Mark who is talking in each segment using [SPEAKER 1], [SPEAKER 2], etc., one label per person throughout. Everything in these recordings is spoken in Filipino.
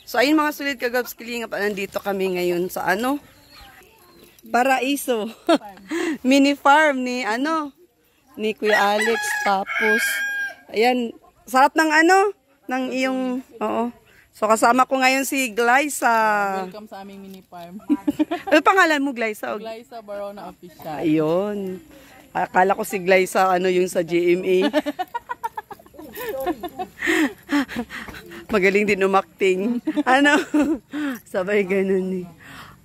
[SPEAKER 1] So, ayun mga sulit kagabs kilingap. Nandito kami ngayon sa ano? Paraiso. Mini farm ni ano? Ni Kuya Alex. Tapos, ayan. Sarap ng ano? Ng iyong, oo. So, kasama ko ngayon si Glyza.
[SPEAKER 2] Welcome sa aming mini farm.
[SPEAKER 1] Ano pangalan mo, Glyza?
[SPEAKER 2] Glyza Barona Official.
[SPEAKER 1] Ayun. Akala ko si Glyza, ano yung sa GMA. Magaling din umakting. Ano? Sabay ganun eh.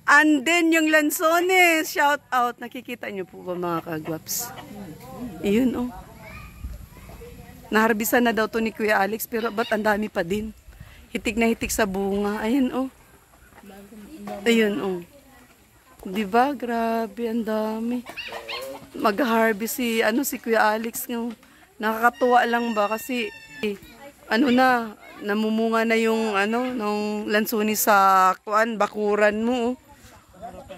[SPEAKER 1] And then yung lansones, shout out. Nakikita niyo po ba mga kagwaps? Iyon oh. Naharbisan na daw to ni Kuya Alex, pero ba't ang dami pa din? Hitik na hitik sa bunga. Ayun oh. Ayun oh. Diba? Grabe, ang dami. Mag-harvest si, ano, si Kuya Alex. Nakakatuwa lang ba kasi ano na, namumunga na yung ano, nung lansuni sa kuan, bakuran mo.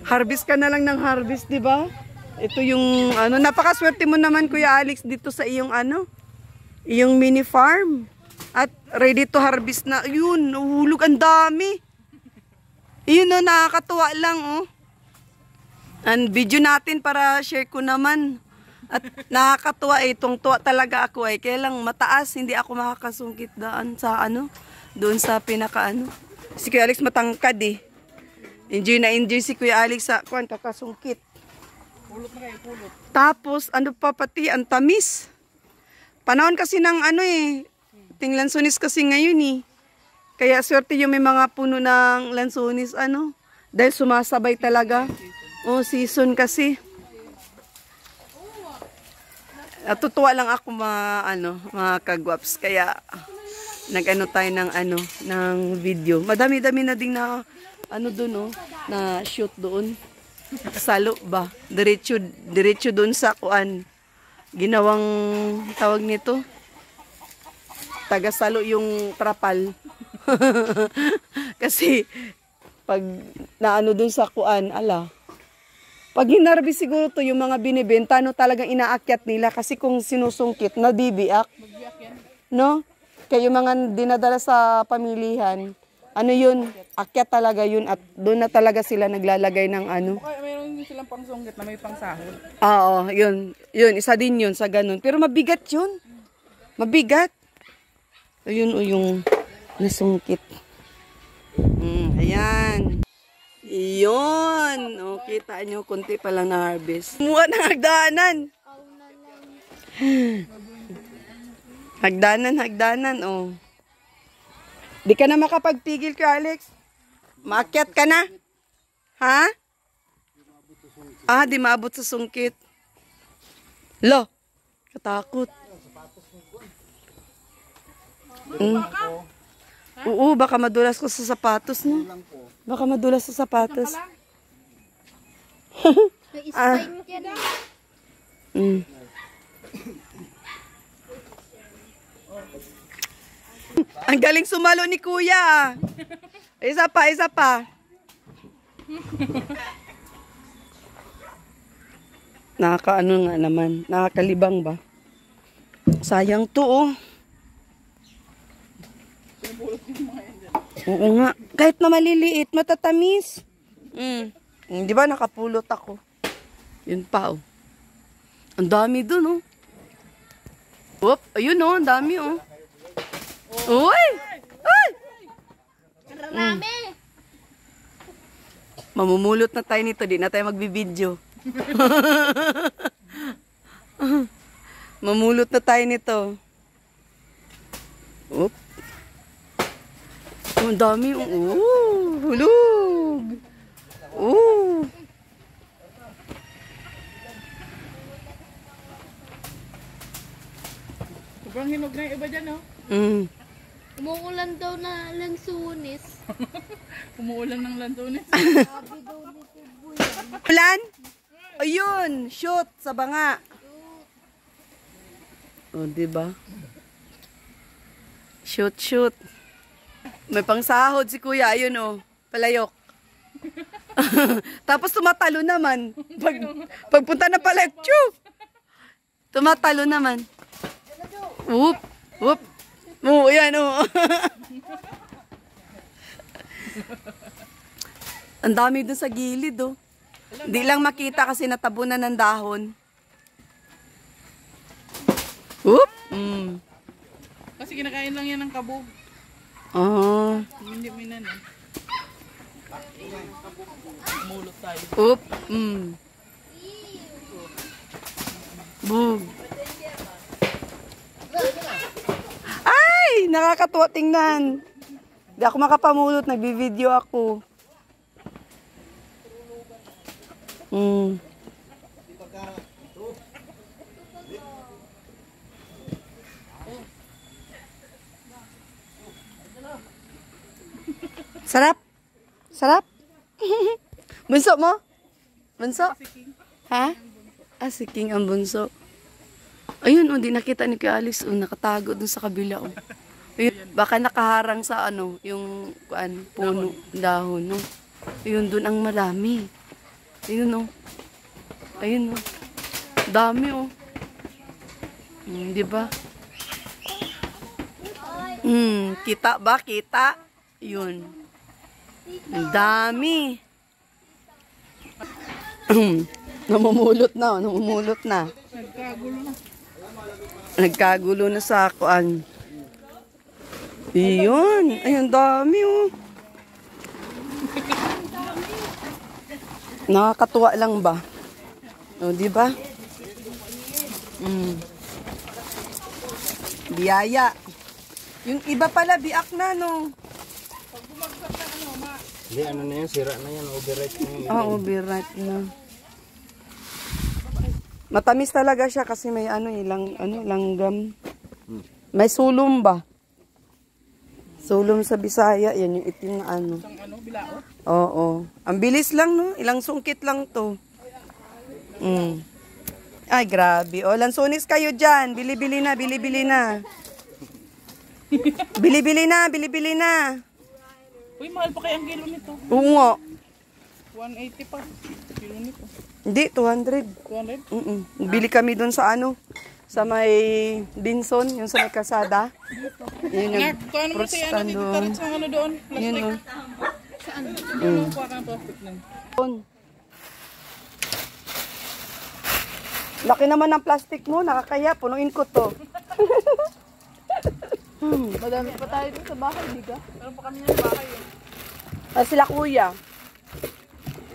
[SPEAKER 1] Harvest ka na lang ng harvest, di ba? Ito yung ano, napakaswerte mo naman Kuya Alex dito sa iyong ano, iyong mini farm. At ready to harvest na. Yun, uhulog ang dami. Yun oh, nakakatuwa lang oh. And video natin para share ko naman. At nakakatuwa eh, tungtuwa talaga ako eh. Kaya lang mataas, hindi ako makakasungkit daan sa ano, doon sa pinaka ano. Si Kuya Alex matangkad eh. Enjoy na enjoy si Kuya Alex sa kuwan, kakasungkit.
[SPEAKER 2] Pulot na kayo, pulot.
[SPEAKER 1] Tapos ano pa pati, ang tamis. Panahon kasi ng ano eh, tinglansonis kasi ngayon eh. Kaya swerte yung may mga puno ng lansonis ano. Dahil sumasabay talaga. Oh, season kasi. Natutuwa lang ako mga kagwaps. Kaya nag-ano tayo ng ano, ng video. Madami-dami na din na ano doon oh, na shoot doon. Salo ba? Diretso doon sa kuan. Ginawang tawag nito. Taga-salo yung trapal. Kasi pag naano doon sa kuan, ala. Pag hinarbi siguro to yung mga binibenta, no, talagang inaakyat nila kasi kung sinusungkit, nabibiak. No? Kaya yung mga dinadala sa pamilihan, ano yun, akyat talaga yun at doon na talaga sila naglalagay ng ano.
[SPEAKER 2] Okay, mayroon din silang pangsungkit na may pangsahod.
[SPEAKER 1] Oo, yun. Yun, isa din yun sa ganun. Pero mabigat yun. Mabigat. Ayun o yung nasungkit. Ayan. Iyon. O, kita nyo, kunti pa lang na harvest. Muha ng hagdanan. Hagdanan, o. Di ka na makapagpigil ka, Alex. Maakyat ka na. Ha? Ah, di maabot sa sungkit. Lo, katakot. Oo, baka madulas ko sa sapatos, no? Baka madulas sa sapatos. Ang galing sumalo ni Kuya. Isa pa. Nakakaano nga naman. Nakakalibang ba? Sayang to, oh. Oo nga. Kahit na maliliit, matatamis. Di ba nakapulot ako? Yun pa, oh. Ang dami dun, oh. Whoop, ayun, oh. Ang dami, oh. Uy! Uy! Mamumulot na tayo nito. Di na tayo magbibideo. Mamulot na tayo nito. Oop. Ang dami. Hulog.
[SPEAKER 2] Sobrang hinog na yung iba dyan, oh.
[SPEAKER 3] Umuulan daw na lansunis.
[SPEAKER 2] Umuulan ng lansones.
[SPEAKER 3] Sabi daw ni Kuboy.
[SPEAKER 1] Ulan? Ayun. Shoot sa banga. O, diba? Shoot. May pangsahod si Kuya. Ayun, oh. Palayok. Tapos tumatalo naman. Pagpunta na palayok. Choo! Tumatalo naman. Whoop! Oo, yan, oh. Ang dami dun sa gilid, oh. Hindi lang makita kasi natabunan ng dahon. Oop! Mm.
[SPEAKER 2] Kasi kinakain lang yan ng kabog.
[SPEAKER 1] Oh.
[SPEAKER 2] Hindi mo inan eh. Mulot tayo.
[SPEAKER 1] Oop! Mm. Boom! Ay! Nakakatuwa tingnan. Hindi ako makapamulot. Nagbi-video ako. Mm. Sarap? Sarap? Bunso mo? Bunso? Ha? Ah, si King ang bunso. Ayun, oh, di nakita ni Kuya Alice, oh, nakatago dun sa kabila, oh. Ayun, baka nakaharang sa ano, yung puno, dahon, no? Ayun, dun ang marami. Ayun, oh. Ayun, oh. Dami, oh. Di ba? Kita ba? Kita? Yun. Ang dami. Namumulot na, oh. Namumulot na.
[SPEAKER 2] Nagkagulo na.
[SPEAKER 1] Nagkagulo na sa kuan. Iyon. Ayun, dami, oh. Nakakatuwa lang ba? O, di ba? Biyaya. Yung iba pala, biak na, no?
[SPEAKER 4] Hindi, ano na yan, sira na yan, overripe na yan.
[SPEAKER 1] Overripe na. Matamis talaga siya kasi may langgam. May sulom ba? Sulom sa Bisaya, yan yung itim na ano.
[SPEAKER 2] Isang bilao.
[SPEAKER 1] Oo. Ang bilis lang, no? Ilang sungkit lang to. Ay, grabe. O, lansones kayo dyan. Bili-bili na, bili-bili na. Bili-bili na, bili-bili na.
[SPEAKER 2] Uy, mahal pa kaya ang kilo nito.
[SPEAKER 1] Oo nga.
[SPEAKER 2] 180 pa. Kilo nito.
[SPEAKER 1] Hindi, 200.
[SPEAKER 2] 200?
[SPEAKER 1] Bili kami dun sa ano, sa may Binson, yung sa may kalsada. Yun yung
[SPEAKER 2] Nak, kung ano mo
[SPEAKER 1] fruit
[SPEAKER 2] siya,
[SPEAKER 1] stand
[SPEAKER 2] dito
[SPEAKER 1] doon.
[SPEAKER 2] tarat sa ano doon.
[SPEAKER 1] Yun,
[SPEAKER 2] Plastic.
[SPEAKER 1] oh.
[SPEAKER 2] Saan? Yung kuha ka ng plastic nun.
[SPEAKER 1] Doon. Laki naman ng plastic mo, nakakaya, punuin ko to.
[SPEAKER 2] Madami pa tayo dun sa bahay, di ka? Meron pa kami ng bahay eh.
[SPEAKER 1] Sila kuya.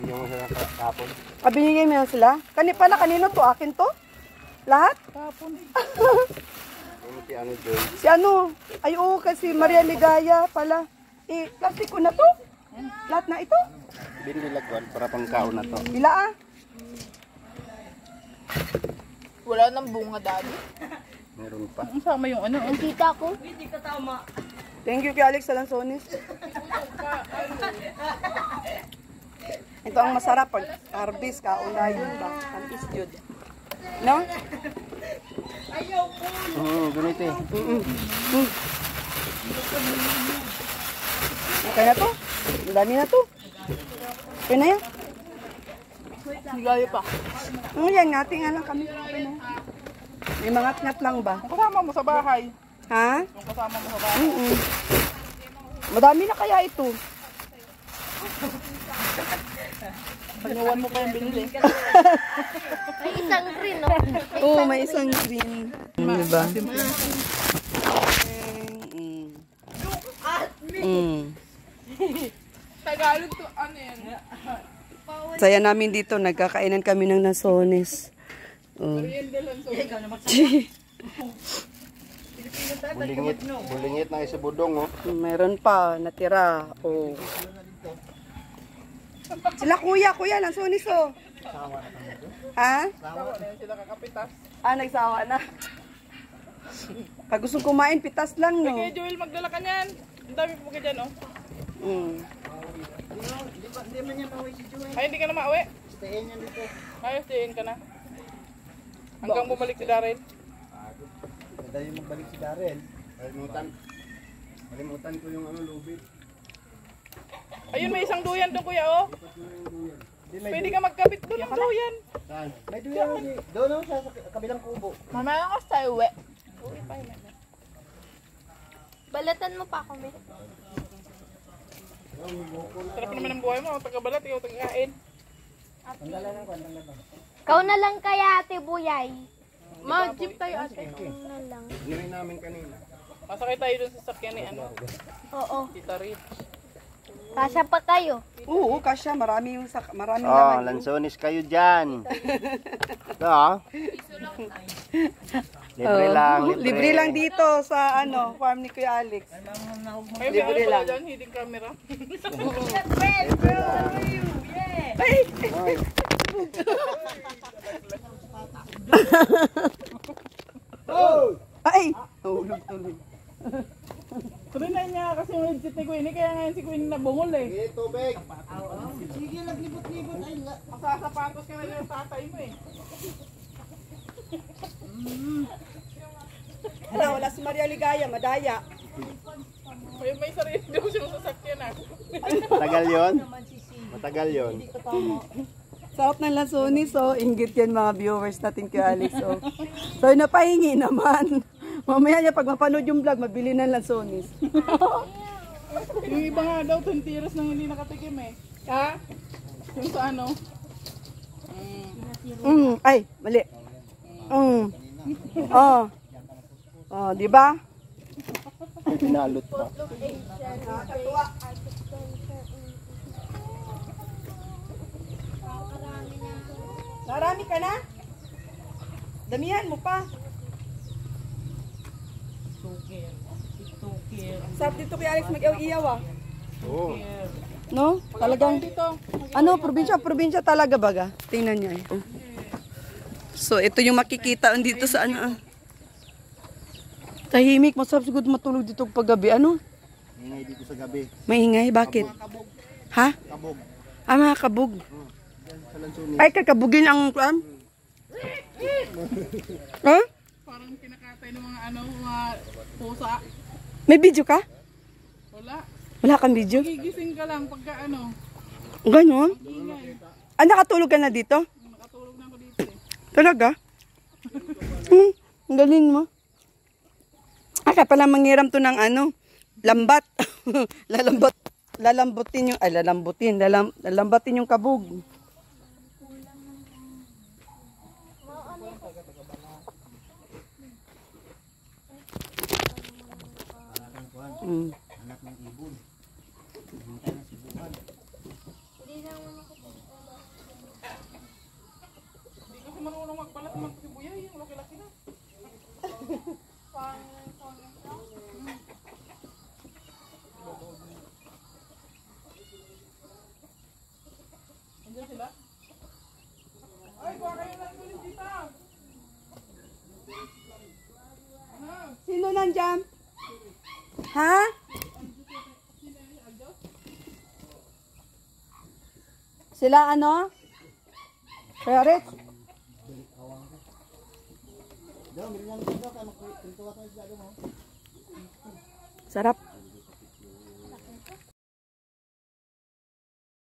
[SPEAKER 4] Hindi mo sila kapon.
[SPEAKER 1] Binigay mo yan sila? Kanino to? Akin to? Lahat?
[SPEAKER 2] Tapon.
[SPEAKER 4] Ano si ano doon?
[SPEAKER 1] Si ano? Ay oo, kasi Maria Ligaya pala. Eh, plastic ko na to? Lahat na ito?
[SPEAKER 4] Binilagwan para pang kaon na to.
[SPEAKER 1] Ila ah?
[SPEAKER 2] Wala nang bunga, daddy.
[SPEAKER 4] Meron pa.
[SPEAKER 2] Ang sama yung ano.
[SPEAKER 3] Ang tita ko.
[SPEAKER 1] Thank you kay Alex sa lansones. Ito ang masarap pag harvest ka, undayon ba? Tamis yun. No?
[SPEAKER 4] Ganito eh.
[SPEAKER 1] Okay na to? Ang dami na to. Okay na yan?
[SPEAKER 2] Sigayo pa.
[SPEAKER 1] Yan, ngati nga lang kami. Okay na. May mga ngat lang ba?
[SPEAKER 2] Yung kasama mo sa bahay.
[SPEAKER 1] Ha?
[SPEAKER 2] Yung kasama mo sa bahay.
[SPEAKER 1] Madami na kaya ito.
[SPEAKER 2] Pagyawan mo pa yung binili.
[SPEAKER 3] May isang green, no?
[SPEAKER 1] Oo, may isang green. Diba?
[SPEAKER 2] Tagalog to, ano yan?
[SPEAKER 1] Saya namin dito, nagkakainan kami ng nasones. Oh.
[SPEAKER 4] Bulingit na isa budong oh.
[SPEAKER 1] Meron pa, natira. Oh. Sila kuya, lansones oh. Ha?
[SPEAKER 2] Sila kakapitas.
[SPEAKER 1] Ah, nagsawa na. Pag gusto kumain, pitas lang, no?
[SPEAKER 2] Kaya Joel, magdala ka niyan. Ang dami po ka dyan, oh. Ay, hindi ka na mauwi? Ay, stayin ka na. Hanggang bumalik si Darren.
[SPEAKER 4] Dahil magbalik si Darren. Kalimutan ko yung ano lubid.
[SPEAKER 2] Ayun, may isang duyan doon, kuya, oh. Pwede ka magkabit doon ng duyan.
[SPEAKER 4] Saan? May duyan. Doon oh, sa kabilang kubo.
[SPEAKER 2] Mamaya ka tayo, uwi.
[SPEAKER 3] Balatan mo pa kami.
[SPEAKER 2] Sarap naman ang buhay mo. Tagabalat, ikaw tagakain.
[SPEAKER 3] Ikaw na lang kaya, Ate Buyay.
[SPEAKER 2] Mag-jeep tayo ate.
[SPEAKER 3] Ikaw na lang.
[SPEAKER 4] Gawin namin kanina.
[SPEAKER 2] Masakay tayo dun sa sakyan ni ano.
[SPEAKER 3] Oo.
[SPEAKER 2] Tita Rich.
[SPEAKER 3] Kasya pa kayo.
[SPEAKER 1] Oo, kasya. Marami yung marami
[SPEAKER 4] Oh,
[SPEAKER 1] naman.
[SPEAKER 4] lansones kayo dyan. Ito, libre
[SPEAKER 1] Oo.
[SPEAKER 4] lang,
[SPEAKER 1] Libre lang dito sa ano, farm ni Kuya Alex.
[SPEAKER 2] May ano pala dyan, hidden camera.
[SPEAKER 1] Ay! Tulog, tulog.
[SPEAKER 2] Tuloy niya kasi yung headset ni Queenie, kaya ngayon si Queenie nabungol eh.
[SPEAKER 4] tubig.
[SPEAKER 2] Sige, naglibot-libot. Masasapatos ka na yung tatay mo eh.
[SPEAKER 1] Wala si Maria Ligaya, madaya.
[SPEAKER 2] May sarili daw siyang sasakyan ah.
[SPEAKER 4] Matagal yon? Matagal yon.
[SPEAKER 1] Sarap ng lansonis, so inggit yan mga viewers natin kay Alex. So napahingi naman. Mamaya niya pag mapanood yung vlog, mabili ng lansonis.
[SPEAKER 2] Yung iba nga daw, 20 years nang hindi nakatikim eh. Ha? Yung sa ano?
[SPEAKER 1] Ay, mali. Oh. Oh, di ba?
[SPEAKER 4] Pinalot pa.
[SPEAKER 1] Marami ka na? Damihan mo pa. Sarap dito kay Alex mag-iyaw-iyaw ah.
[SPEAKER 4] Oo.
[SPEAKER 1] No? Talagang, ano, probinsya talaga baga. Tingnan niya eh. Oh. So, ito yung makikita dito sa ano ah. Tahimik, masarap siguro matulog dito paggabi. Ano?
[SPEAKER 4] Ingay dito sa gabi.
[SPEAKER 1] Maingay, bakit? Ha?
[SPEAKER 4] Kabog.
[SPEAKER 1] Ah, mga kabog.
[SPEAKER 4] Sa lansones.
[SPEAKER 1] Ay, kakabugin ang Ha?
[SPEAKER 2] Parang kinakatay ng mga ano, mga pusa.
[SPEAKER 1] May video ka?
[SPEAKER 2] Wala.
[SPEAKER 1] Wala kang video?
[SPEAKER 2] Gigising ka lang pagka ano,
[SPEAKER 1] Ganon?
[SPEAKER 2] ingay.
[SPEAKER 1] Ah, nakatulog ka na dito?
[SPEAKER 2] Nakatulog na ako dito eh.
[SPEAKER 1] Talaga? Ang galing mo. Ah, kaya pala manghiram to ng ano, lambat. Lalambatin yung kabog.
[SPEAKER 4] Anak ng ibon.
[SPEAKER 2] Hindi kasi marunong magbalat ng sibuyay, yung laki-laki na. Andiyan sila? Ay, kuha kayo lang ulit dito.
[SPEAKER 1] Sino nandyan? Ha? Sila ano? Kaya Rich? Sarap.